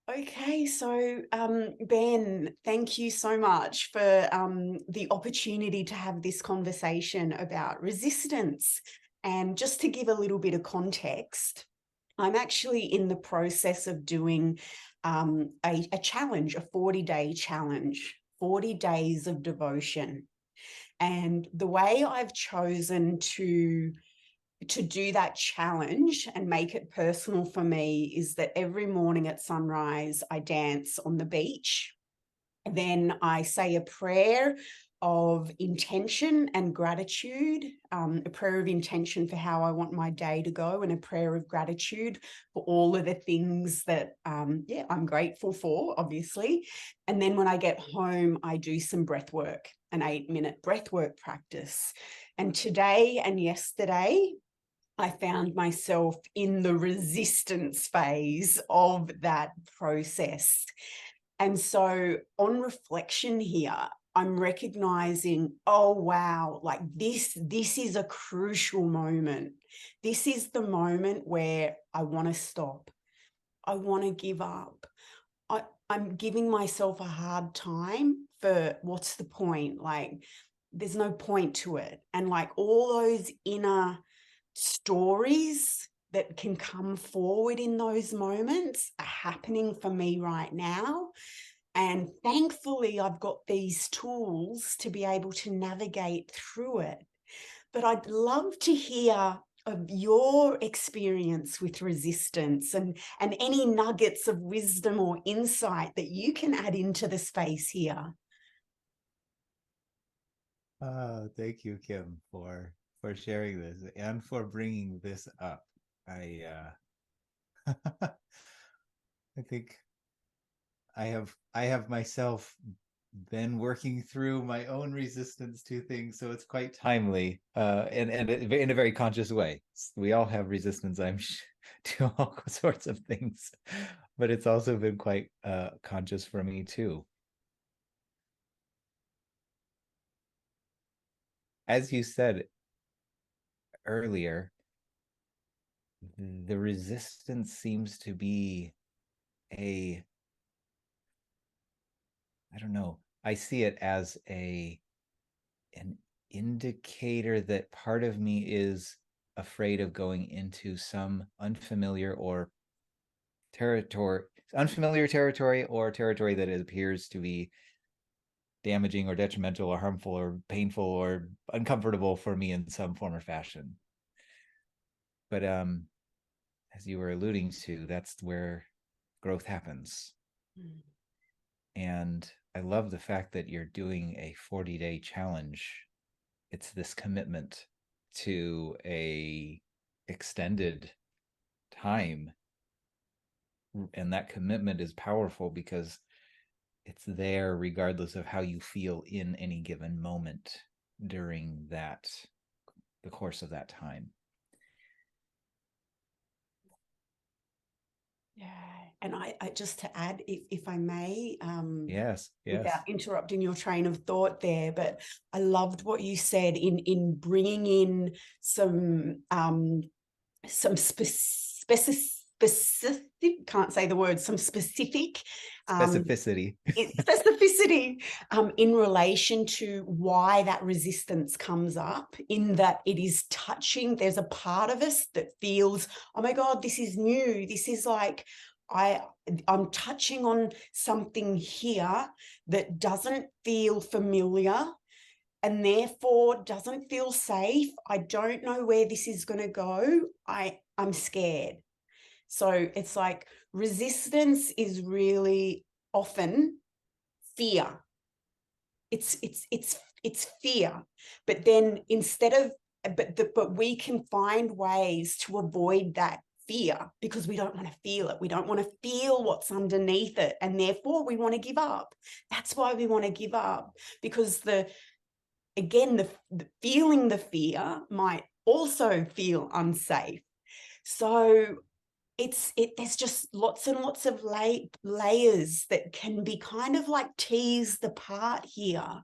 Okay, so Ben, thank you so much for the opportunity to have this conversation about resistance. And just to give a little bit of context, I'm actually in the process of doing a challenge, a 40-day challenge, 40 days of devotion. And the way I've chosen to do that challenge and make it personal for me is that every morning at sunrise, I dance on the beach. Then I say a prayer of intention and gratitude, a prayer of intention for how I want my day to go, and a prayer of gratitude for all of the things that, I'm grateful for, obviously. And then when I get home, I do some breath work, an 8-minute breath work practice. And today and yesterday, I found myself in the resistance phase of that process. And so on reflection here, I'm recognizing, oh, wow, like this is a crucial moment. This is the moment where I want to stop. I want to give up. I'm giving myself a hard time for what's the point? Like, there's no point to it. And like all those inner stories that can come forward in those moments are happening for me right now. And thankfully, I've got these tools to be able to navigate through it. But I'd love to hear of your experience with resistance and any nuggets of wisdom or insight that you can add into the space here. Thank you, Kim, for sharing this and for bringing this up. I I think I have myself been working through my own resistance to things, so it's quite timely, and in a very conscious way. We all have resistance, to all sorts of things, but it's also been quite conscious for me too. As you said earlier, the resistance seems to be a, I don't know, I see it as an indicator that part of me is afraid of going into some territory unfamiliar territory, or territory that it appears to be damaging or detrimental or harmful or painful or uncomfortable for me in some form or fashion. But as you were alluding to, that's where growth happens. Mm. And I love the fact that you're doing a 40-day challenge. It's this commitment to a extended time. And that commitment is powerful because it's there regardless of how you feel in any given moment during the course of that time. Yeah. And I just to add, if I may, Yes, without yes. interrupting your train of thought there, but I loved what you said in bringing in some specific, can't say the word, some specific Specificity. specificity in relation to why that resistance comes up, in that it is touching. There's a part of us that feels, oh my God, this is new. This is like, I'm touching on something here that doesn't feel familiar and therefore doesn't feel safe. I don't know where this is going to go. I'm scared. So it's like resistance is really often fear. It's fear. But then instead of but we can find ways to avoid that fear because we don't want to feel it. We don't want to feel what's underneath it. And therefore we want to give up. That's why we want to give up, because the feeling the fear might also feel unsafe. So there's just lots and lots of layers that can be kind of like teased apart here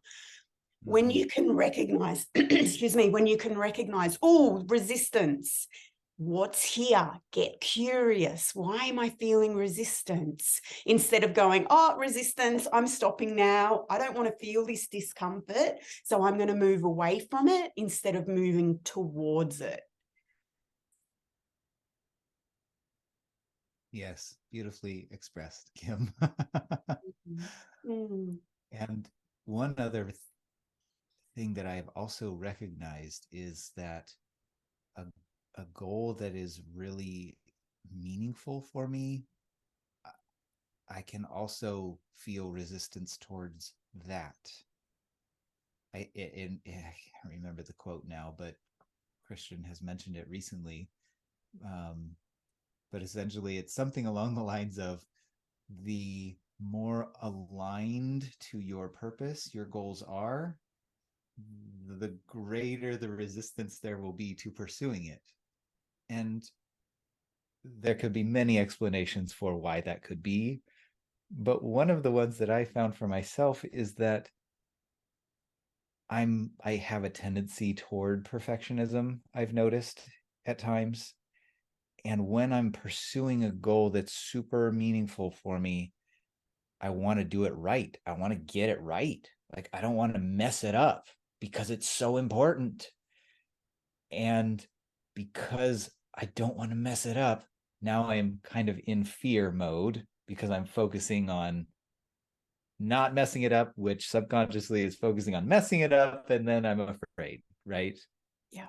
when Mm-hmm. you can recognize excuse me, when you can recognize, oh, resistance, what's here? Get curious. Why am I feeling resistance? Instead of going, oh, resistance, I'm stopping now. I don't want to feel this discomfort. So I'm going to move away from it instead of moving towards it. Yes, beautifully expressed, Kim. Mm. And one other thing that I've also recognized is that a, a goal that is really meaningful for me, I can also feel resistance towards that. I can't remember the quote now, but Christian has mentioned it recently. But essentially, it's something along the lines of, the more aligned to your purpose your goals are, the greater the resistance there will be to pursuing it. And there could be many explanations for why that could be. But one of the ones that I found for myself is that I have a tendency toward perfectionism, I've noticed at times. And when I'm pursuing a goal that's super meaningful for me, I want to do it right. I want to get it right. Like, I don't want to mess it up because it's so important. And because I don't want to mess it up, now I'm kind of in fear mode because I'm focusing on not messing it up, which subconsciously is focusing on messing it up. And then I'm afraid, right? Yeah.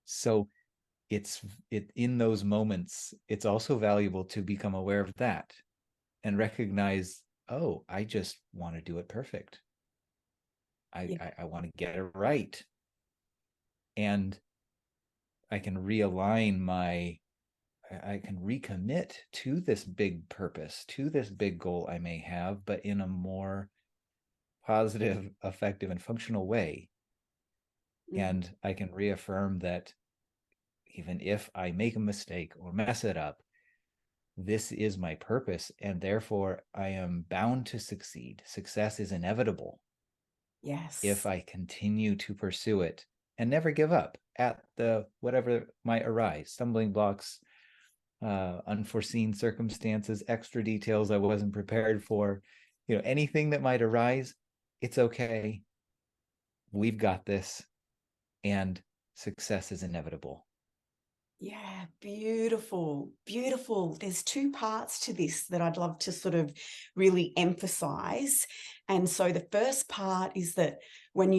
So it in those moments, it's also valuable to become aware of that and recognize, oh, I just want to do it perfect. Yeah. I want to get it right. And I can realign I can recommit to this big purpose, to this big goal I may have, but in a more positive, effective, and functional way. Mm. And I can reaffirm that even if I make a mistake or mess it up, this is my purpose, and therefore I am bound to succeed. Success is inevitable if Yes. I continue to pursue it and never give up at the whatever might arise, stumbling blocks, unforeseen circumstances, extra details I wasn't prepared for, anything that might arise. It's okay. We've got this, and success is inevitable. Yeah, beautiful, beautiful. There's two parts to this that I'd love to sort of really emphasize. And so the first part is that when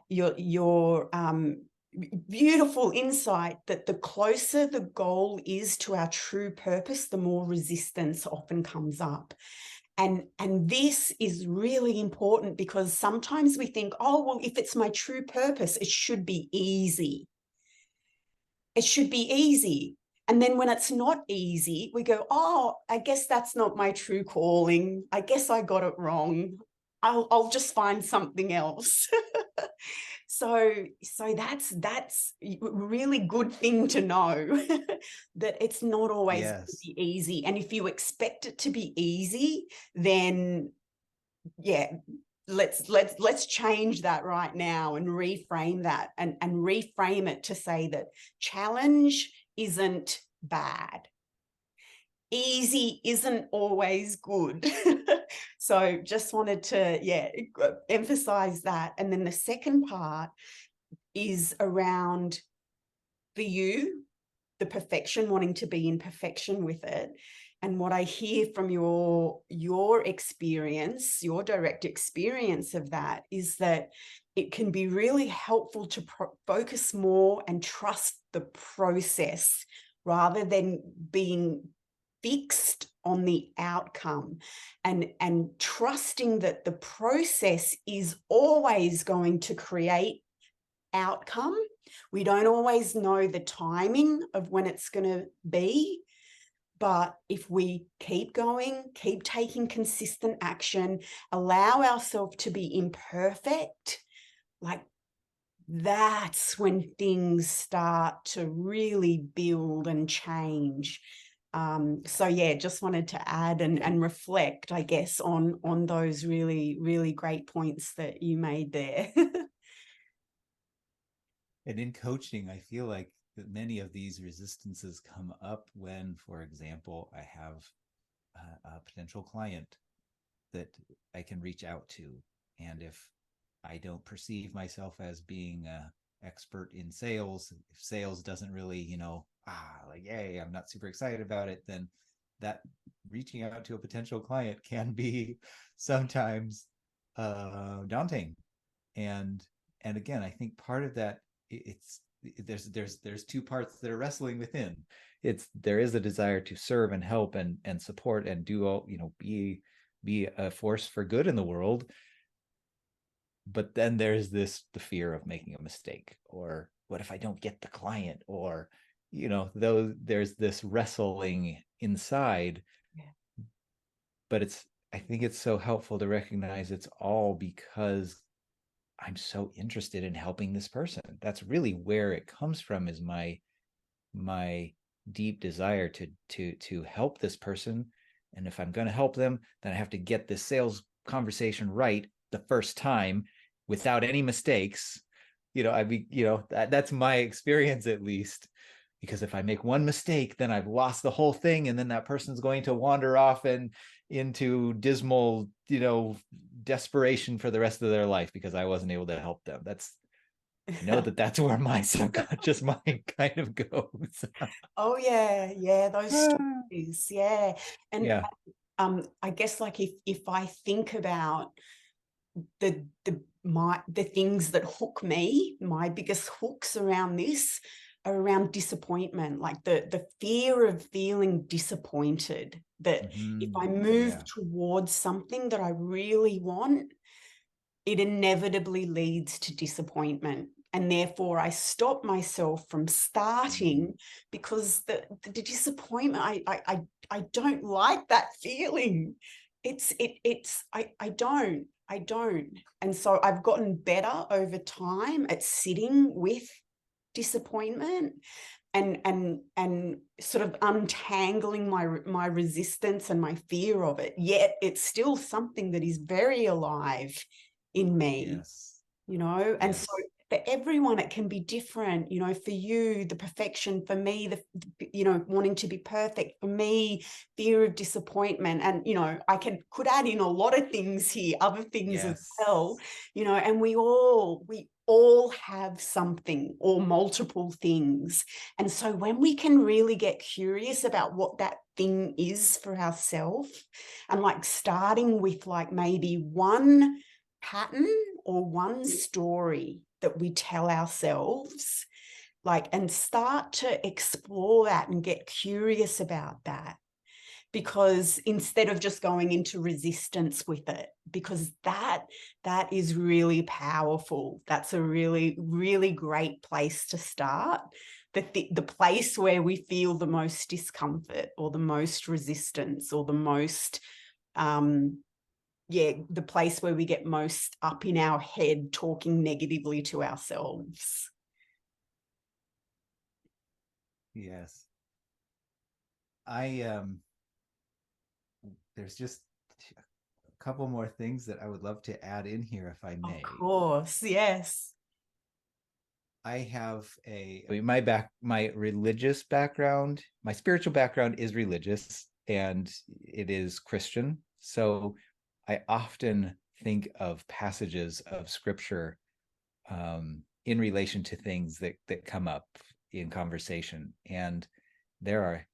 your beautiful insight that the closer the goal is to our true purpose, the more resistance often comes up. And this is really important because sometimes we think, oh, well, if it's my true purpose, it should be easy. It should be easy. And then when it's not easy, we go, oh, I guess that's not my true calling. I guess I got it wrong. I'll just find something else. So that's a really good thing to know that it's not always going to Yes. be easy. And if you expect it to be easy, then yeah, let's change that right now and reframe that and reframe it to say that challenge isn't bad. Easy isn't always good. So just wanted to emphasize that. And then the second part is around the perfection, wanting to be in perfection with it. And what I hear from your experience, your direct experience of that, is that it can be really helpful to focus more and trust the process rather than being fixed on the outcome, and trusting that the process is always going to create outcome. We don't always know the timing of when it's going to be, but if we keep going, keep taking consistent action, allow ourselves to be imperfect, like that's when things start to really build and change. So yeah, just wanted to add and reflect, I guess, on those really, really great points that you made there. And in coaching, I feel like that many of these resistances come up when, for example, I have a potential client that I can reach out to. And if I don't perceive myself as being an expert in sales, if sales doesn't really, like, yay, I'm not super excited about it, then that reaching out to a potential client can be sometimes daunting. And again, I think part of that, it's there's two parts that are wrestling within. There is a desire to serve and help and support and do all, be a force for good in the world, but then there's the fear of making a mistake, or what if I don't get the client, or though there's this wrestling inside. Yeah. But I think it's so helpful to recognize it's all because I'm so interested in helping this person. That's really where it comes from, is my deep desire to help this person. And if I'm going to help them, then I have to get this sales conversation right the first time without any mistakes. That's my experience, at least, because if I make one mistake, then I've lost the whole thing, and then that person's going to wander off and into dismal, desperation for the rest of their life because I wasn't able to help them. I know that's where my subconscious mind kind of goes. Oh yeah, those stories, yeah. And Yeah. I guess, like, if I think about the things that hook me, my biggest hooks around this are around disappointment, like the fear of feeling disappointed, that if I move towards something that I really want, it inevitably leads to disappointment. And therefore I stop myself from starting because the disappointment, I don't like that feeling. I don't. And so I've gotten better over time at sitting with disappointment and sort of untangling my resistance and my fear of it. Yet it's still something that is very alive in me. Yes. And so for everyone it can be different. For you, the perfection; for me, the wanting to be perfect; for me, fear of disappointment. And I could add in a lot of things here, other things as well. And we all have something or multiple things. And so when we can really get curious about what that thing is for ourselves, and like starting with like maybe one pattern or one story that we tell ourselves, and start to explore that and get curious about that. Because instead of just going into resistance with it, because that is really powerful. That's a really, really great place to start. The place where we feel the most discomfort or the most resistance or the most the place where we get most up in our head talking negatively to ourselves. Yes. There's just a couple more things that I would love to add in here, if I may. Of course, yes. I have my religious background, my spiritual background is religious, and it is Christian. So I often think of passages of scripture in relation to things that come up in conversation. And there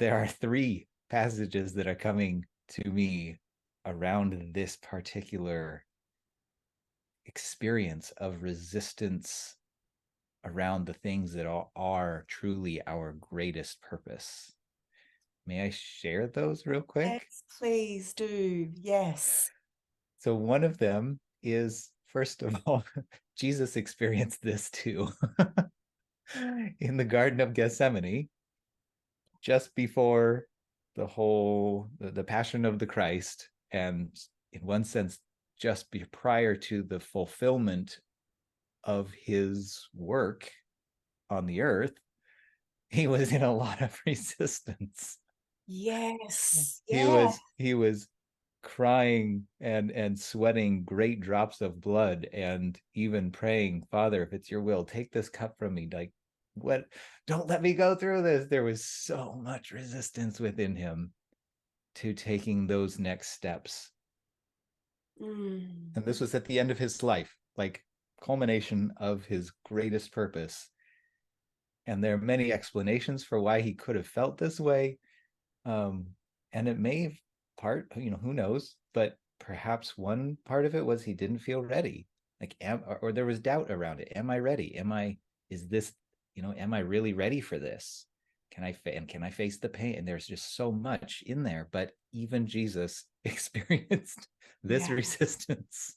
are three passages that are coming to me around this particular experience of resistance around the things that are truly our greatest purpose. May I share those real quick? Yes, please do. Yes. So one of them is, first of all, Jesus experienced this too. In the Garden of Gethsemane, just before the Passion of the Christ, and in one sense, just prior to the fulfillment of his work on the earth, he was in a lot of resistance. Yes. He Yeah. was crying and sweating great drops of blood, and even praying, Father, if it's your will, take this cup from me. Like, What? Don't let me go through this. There was so much resistance within him to taking those next steps. Mm. And this was at the end of his life, like culmination of his greatest purpose. And there are many explanations for why he could have felt this way. And it may have who knows, but perhaps one part of it was he didn't feel ready. Like, or there was doubt around it. Am I ready? Is this, am I really ready for this? Can I face the pain? And there's just so much in there. But even Jesus experienced this Yeah. resistance.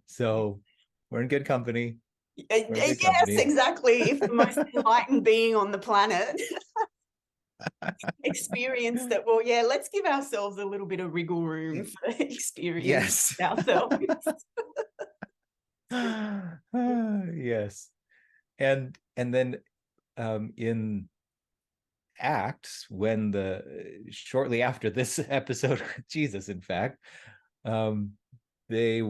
So we're in good company. We're in good Yes, company. exactly. If the most enlightened being on the planet experienced it, well, yeah, let's give ourselves a little bit of wriggle room for experience Yes. ourselves. Yes. And then in Acts, when shortly after this episode with Jesus, in fact, um, they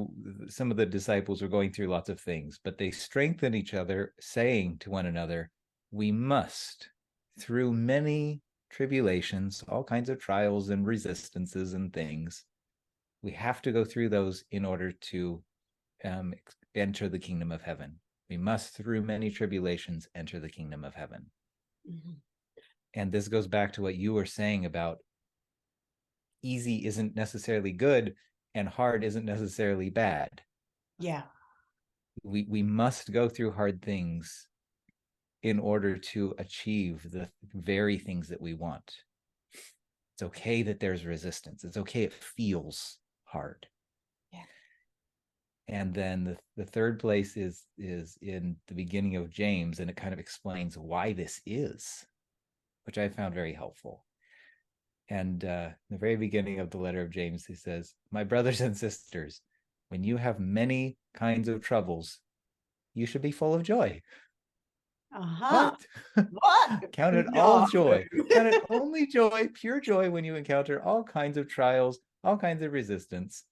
some of the disciples were going through lots of things, but they strengthened each other, saying to one another, "We must, through many tribulations, all kinds of trials and resistances and things, we have to go through those in order to enter the kingdom of heaven. We must, through many tribulations, enter the kingdom of heaven." Mm-hmm. And this goes back to what you were saying about easy isn't necessarily good and hard isn't necessarily bad. Yeah. We must go through hard things in order to achieve the very things that we want. It's okay that there's resistance. It's okay it feels hard. Yeah. And then the third place is in the beginning of James, and it kind of explains why this is, which I found very helpful. And in the very beginning of the letter of James, he says, "My brothers and sisters, when you have many kinds of troubles, you should be full of joy." Uh-huh. What? What? Count it all No. joy. Count it only joy, pure joy, when you encounter all kinds of trials, all kinds of resistance.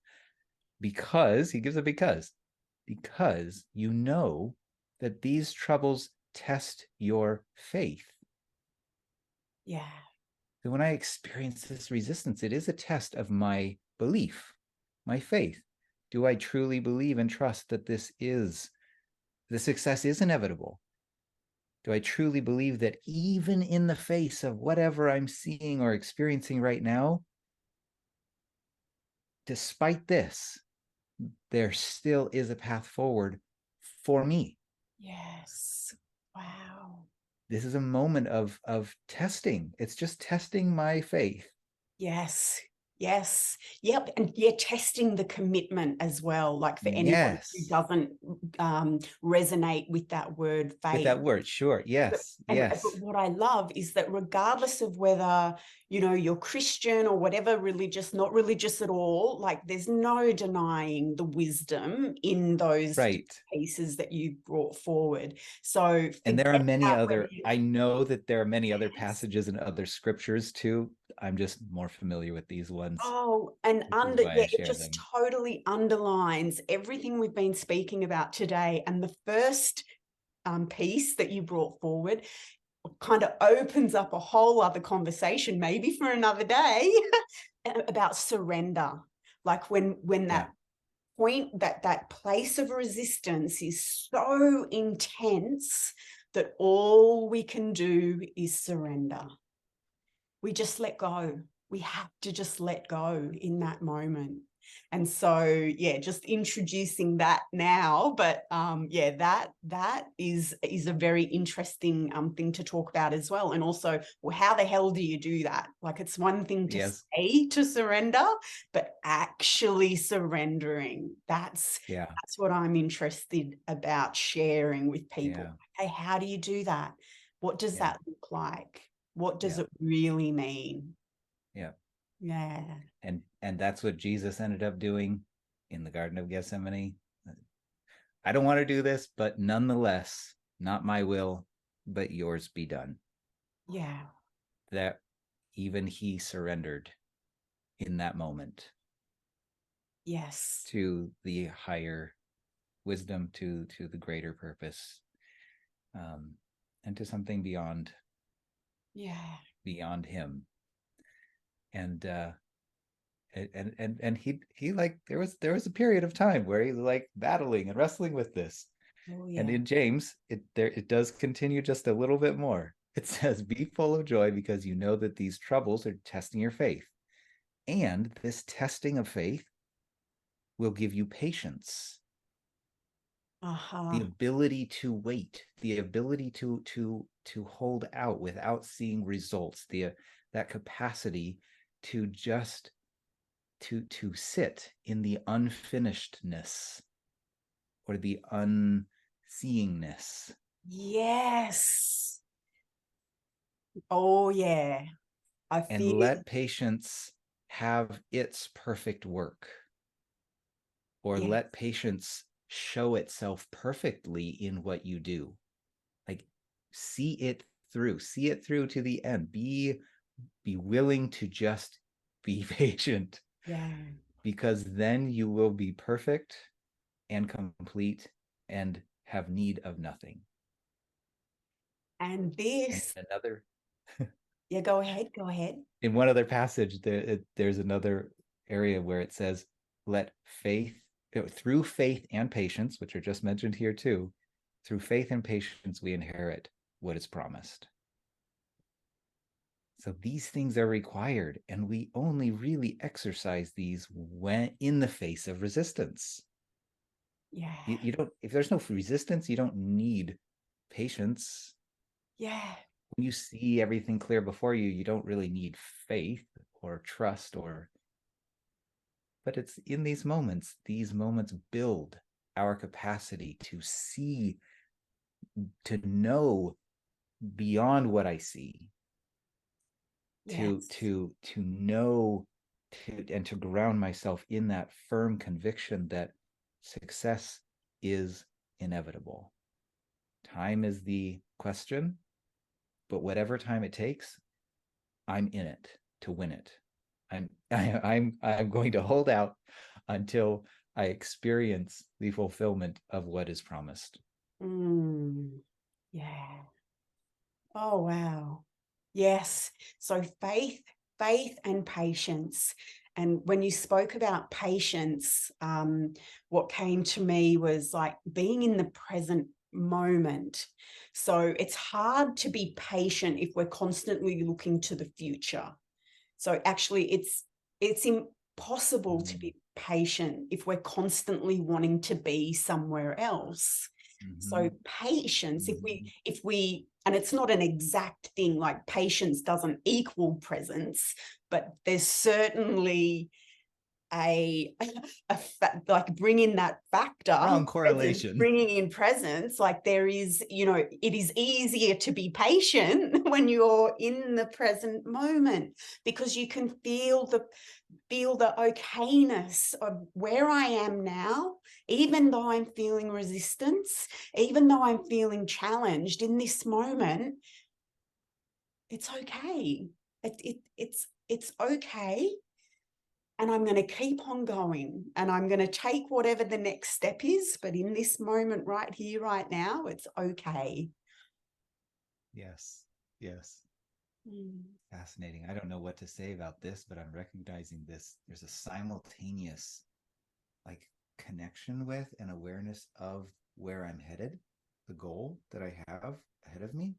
Because, he gives a because you know that these troubles test your faith. Yeah. So when I experience this resistance, it is a test of my belief, my faith. Do I truly believe and trust that the success is inevitable? Do I truly believe that even in the face of whatever I'm seeing or experiencing right now, despite this, there still is a path forward for me? Yes. Wow. This is a moment of testing. It's just testing my faith. Yes. Yes. Yep. And yeah, testing the commitment as well. Like for anyone who Yes. doesn't resonate with that word With faith. that word, sure. Yes. But Yes. what I love is that regardless of whether, you're Christian or whatever, religious, not religious at all, like there's no denying the wisdom in those Right. pieces that you brought forward. So And there are forget many about whether other, you, I know that there are many other yes. passages and other scriptures too. I'm just more familiar with these ones, Oh, and which is why I it share just them. totally underlines everything we've been speaking about today. And the first piece that you brought forward kind of opens up a whole other conversation, maybe for another day, about surrender. Like when Yeah. that point, that place of resistance is so intense that all we can do is surrender. We just let go. We have to just let go in that moment. And so, yeah, just introducing that now, but yeah, that is a very interesting thing to talk about as well. And also, well, how the hell do you do that? Like, it's one thing to Yes. say to surrender, but actually surrendering. Yeah. That's what I'm interested about sharing with people. Yeah. Okay, how do you do that? What does Yeah. that look like? What does Yeah. it really mean? Yeah. Yeah. And that's what Jesus ended up doing in the Garden of Gethsemane. I don't want to do this, but nonetheless, not my will, but yours be done. Yeah. That even he surrendered in that moment Yes. to the higher wisdom, to the greater purpose. and to something beyond Yeah. him. And he like there was a period of time where he was like battling and wrestling with this. Oh, And yeah. in James, it does continue just a little bit more. It says, "Be full of joy because you know that these troubles are testing your faith, and this testing of faith will give you patience, the Uh-huh. ability to wait, the ability to hold out without seeing results, the that capacity to just to sit in the unfinishedness or the unseeingness, Yes. Oh, yeah. I and feel, let patience have its perfect work, or yeah. let patience show itself perfectly in what you do. Like, see it through to the end. Be willing to just be patient, Yeah. because then you will be perfect and complete and have need of nothing. And And this, another, yeah, go ahead, go ahead. in one other passage, there's another area where it says, let faith, through faith and patience, which are just mentioned here too, through faith and patience, we inherit what is promised. So these things are required, and we only really exercise these when in the face of resistance. Yeah. You don't, if there's no resistance, you don't need patience. Yeah. When you see everything clear before you, you don't really need faith or trust, or, but it's in these moments build our capacity to see, to know beyond what I see, Yes. to know, and to ground myself in that firm conviction that success is inevitable. Time is the question, but whatever time it takes, I'm in it to win it. I'm going to hold out until I experience the fulfillment of what is promised. Mm. Yeah. Oh, wow. Yes. So faith and patience. And when you spoke about patience, what came to me was like being in the present moment. So it's hard to be patient if we're constantly looking to the future. So actually it's impossible to Mm-hmm. be patient if we're constantly wanting to be somewhere else. Mm-hmm. So patience, Mm-hmm. if we, and it's not an exact thing, like patience doesn't equal presence, but there's certainly a, like bringing that factor, Strong presence, correlation. bringing in presence, like there is, it is easier to be patient when you're in the present moment, because you can feel the okayness of where I am now, even though I'm feeling resistance, even though I'm feeling challenged in this moment. It's okay. It's okay. And I'm going to keep on going, and I'm going to take whatever the next step is. But in this moment right here, right now, it's okay. Yes. Yes. Mm. Fascinating. I don't know what to say about this, but I'm recognizing this. There's a simultaneous like connection with and awareness of where I'm headed, the goal that I have ahead of me,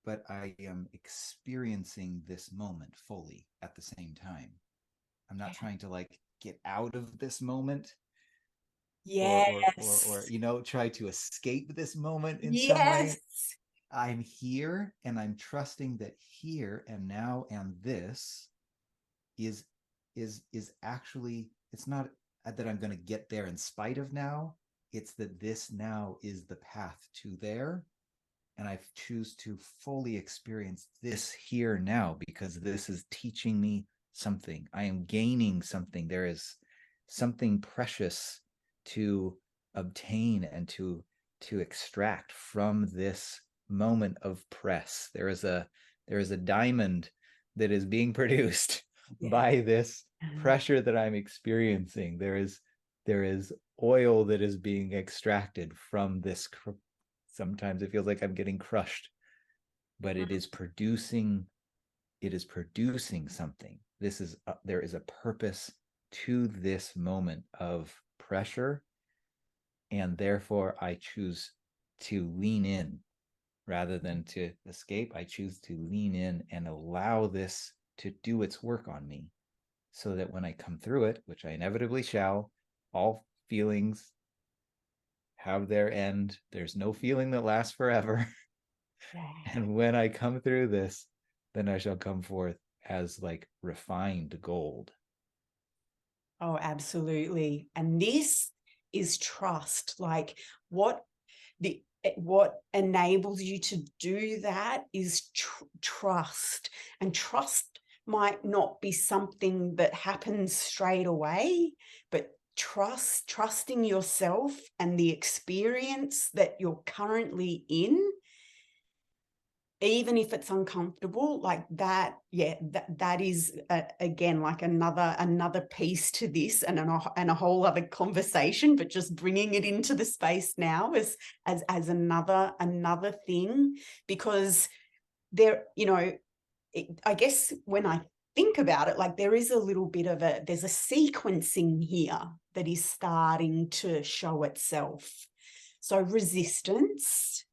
but I am experiencing this moment fully at the same time. I'm not Yeah. trying to like get out of this moment, or Yes. try to escape this moment in some way. Yes. I'm here, and I'm trusting that here and now and this is actually, it's not that I'm going to get there in spite of now. It's that this now is the path to there, and I choose to fully experience this here now, because this is teaching me something. I am gaining something. There is something precious to obtain and to extract from this moment of press. There is a diamond that is being produced Yeah. by this pressure that I'm experiencing. There is oil that is being extracted from this Sometimes it feels like I'm getting crushed, but it is producing something. There is a purpose to this moment of pressure, and therefore I choose to lean in rather than to escape. I choose to lean in and allow this to do its work on me, so that when I come through it, which I inevitably shall, all feelings have their end. There's no feeling that lasts forever. Yeah. And when I come through this, then I shall come forth as like refined gold. Oh, absolutely. And this is trust. Like what enables you to do that is trust. And trust might not be something that happens straight away, but trusting yourself and the experience that you're currently in, even if it's uncomfortable, like that. Yeah, that is again like another piece to this, and a whole other conversation, but just bringing it into the space now as another thing, because there, I guess when I think about it, like there is a little bit of there's a sequencing here that is starting to show itself. So resistance,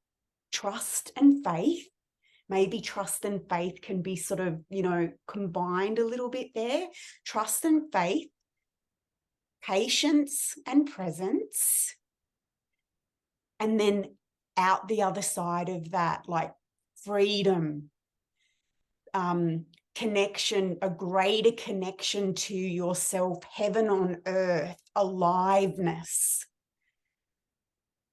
trust and faith. Maybe trust and faith can be sort of, combined a little bit there. Trust and faith, patience and presence. And then out the other side of that, like freedom, connection, a greater connection to yourself, heaven on earth, aliveness.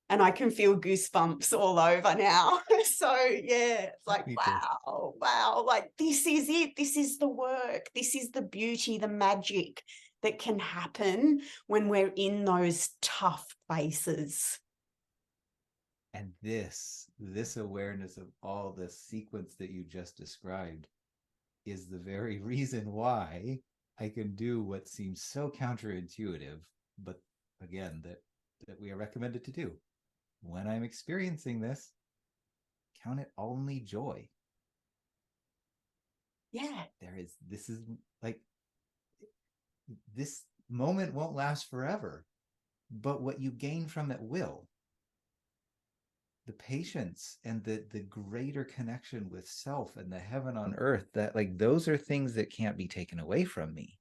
And I can feel goosebumps all over now. So yeah, it's like, wow, like this is it. This is the work. This is the beauty, the magic that can happen when we're in those tough places. And this awareness of all the sequence that you just described is the very reason why I can do what seems so counterintuitive, but again, that we are recommended to do. When I'm experiencing this, count it only joy. Yeah. This is like, this moment won't last forever, but what you gain from it will. The patience and the greater connection with self and the heaven on earth, that like those are things that can't be taken away from me.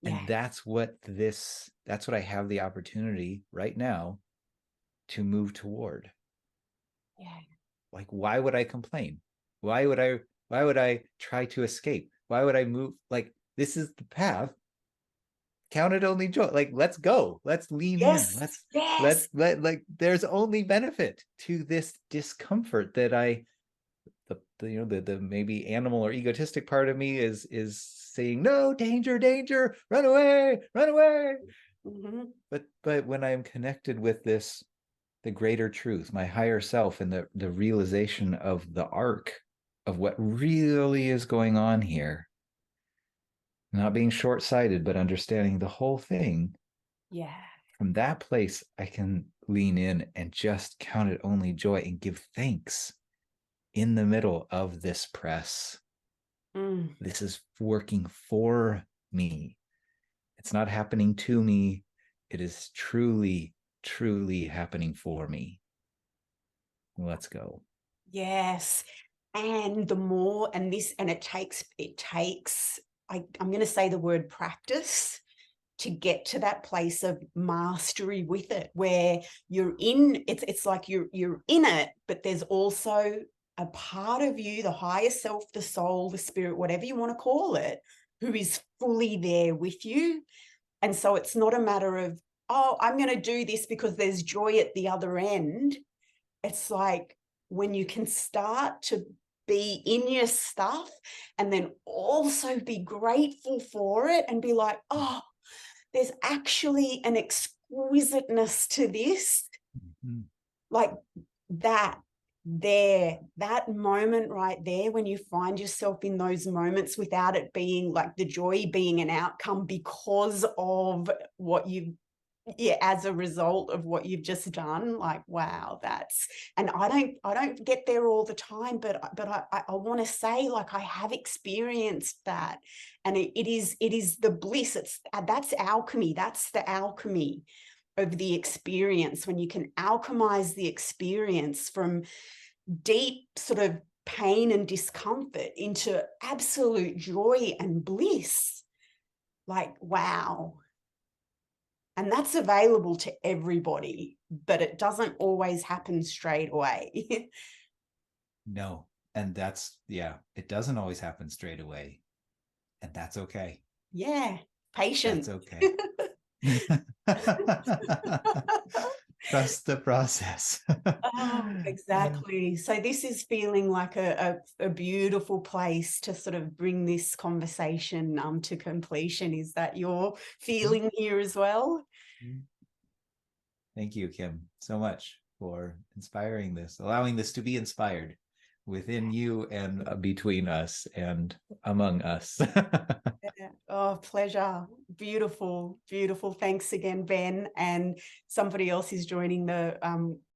Yeah. And that's what I have the opportunity right now to move toward. Yeah. Like, why would I complain? Why would I try to escape? Why would I move? Like, this is the path. Count it only joy. Like, let's go. Let's lean in. Yes. Let like, there's only benefit to this discomfort that the maybe animal or egotistic part of me is saying, no, danger, run away. Mm-hmm. But when I'm connected with this, the greater truth, my higher self, and the realization of the arc of what really is going on here, not being short-sighted, but understanding the whole thing. Yeah. From that place, I can lean in and just count it only joy and give thanks in the middle of this press. This is working for me. It's not happening to me. It is truly happening for me. Let's go. Yes. And the more, and it takes, I'm going to say the word practice to get to that place of mastery with it, where you're in, it's like you're in it, but there's also a part of you, the higher self, the soul, the spirit, whatever you want to call it, who is fully there with you. And so it's not a matter of, oh, I'm going to do this because there's joy at the other end. It's like when you can start to be in your stuff and then also be grateful for it and be like, oh, there's actually an exquisiteness to this. Mm-hmm. Like that moment right there, when you find yourself in those moments without it being like the joy being an outcome because of what you've yeah, as a result of what you've just done, like, wow, that's, and I don't get there all the time, but I want to say, like, I have experienced that, and it is the bliss. It's that's alchemy. That's the alchemy of the experience, when you can alchemize the experience from deep sort of pain and discomfort into absolute joy and bliss. Like, wow. And that's available to everybody, but it doesn't always happen straight away. No. And that's, yeah, it doesn't always happen straight away. And that's okay. Yeah, That's patience. okay. Trust the process. Oh, exactly. So this is feeling like a beautiful place to sort of bring this conversation to completion. Is that your feeling here as well? Thank you, Kim, so much for inspiring this, allowing this to be inspired within you and between us and among us. Yeah. Oh, pleasure. Beautiful, beautiful. Thanks again, Ben. And somebody else is joining the